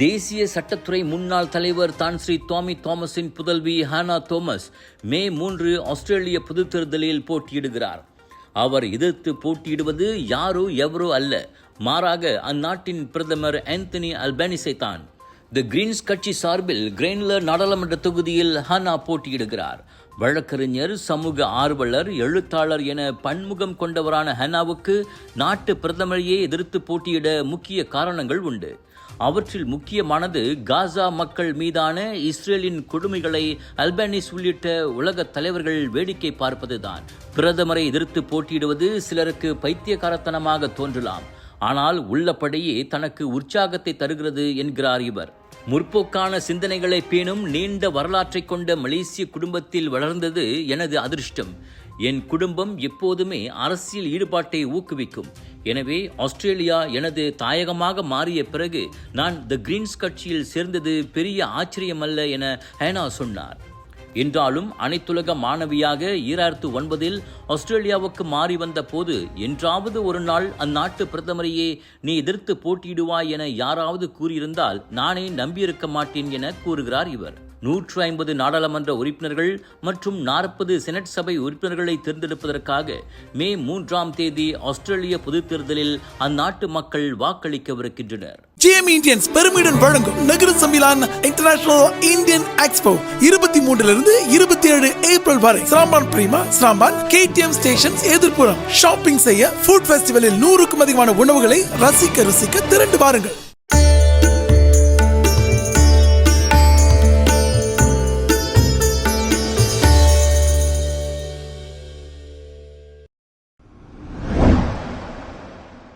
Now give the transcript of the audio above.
தேசிய சட்டத்துறை முன்னாள் தலைவர் தான் ஸ்ரீ டாமி தாமஸின் புதல்வி ஹானா தாமஸ் மே 3 ஆஸ்திரேலிய பொதுத் தேர்தலில் போட்டியிடுகிறார். அவர் எதிர்த்து போட்டியிடுவது யாரோ எவரோ அல்ல, மாறாக அந்நாட்டின் பிரதமர் ஆந்தனி அல்பனீஸை தான். தி கிரீன்ஸ் கட்சி சார்பில் கிரெய்ன்லர் நாடாளுமன்ற தொகுதியில் ஹானா போட்டியிடுகிறார். வழக்கறிஞர், சமூக ஆர்வலர், எழுத்தாளர் என பன்முகம் கொண்டவரான ஹானாவுக்கு நாட்டு பிரதமரையே எதிர்த்து போட்டியிட முக்கிய காரணங்கள் உண்டு. அவற்றில் முக்கியமானது காசா மக்கள் மீதான இஸ்ரேலின் கொடுமைகளை அல்பனீஸ் உள்ளிட்ட உலக தலைவர்கள் வேடிக்கை பார்ப்பதுதான். பிரதமரை எதிர்த்து போட்டியிடுவது சிலருக்கு பைத்தியக்காரத்தனமாக தோன்றலாம், ஆனால் உள்ளபடியே தனக்கு உற்சாகத்தை தருகிறது என்கிறார் இவர். முற்போக்கான சிந்தனைகளை பேணும் நீண்ட வரலாற்றை கொண்ட மலேசிய குடும்பத்தில் வளர்ந்தது எனது அதிர்ஷ்டம். என் குடும்பம் எப்போதுமே அரசியல் ஈடுபாட்டை ஊக்குவிக்கும். எனவே ஆஸ்திரேலியா எனது தாயகமாக மாறிய பிறகு நான் தி கிரீன்ஸ் கட்சியில் சேர்ந்தது பெரிய ஆச்சரியமல்ல என ஹானா சொன்னார். என்றாலும் அனைத்துலக மாணவியாக 2009 ஆஸ்திரேலியாவுக்கு மாறி வந்த போது என்றாவது ஒரு நாள் அந்நாட்டு பிரதமரையே நீ எதிர்த்து போட்டியிடுவாய் என யாராவது கூறியிருந்தால் நானே நம்பியிருக்க மாட்டேன் என கூறுகிறார் இவர். 150 நாடாளுமன்ற உறுப்பினர்கள் மற்றும் 40 செனட் சபை உறுப்பினர்களை தேர்ந்தெடுப்பதற்காக மே 3 ஆஸ்திரேலிய பொதுத் தேர்தலில் அந்நாட்டு மக்கள் வாக்களிக்கவிருக்கின்றனர். GM Indians பெருமையுடன் வழங்கும் நகர சம்மேளன இன்டர்நேஷனல் இந்தியன் எக்ஸ்போ 23 27 ஏப்ரல் வரை Seremban Prima, Seremban KTM stations எதிர்ப்புறம். ஷாப்பிங் செய்ய, ஃபுட் ஃபெஸ்டிவலில் 100க்கும் அதிகமான உணவுகளை ரசிக்க திரண்டு வாருங்கள்.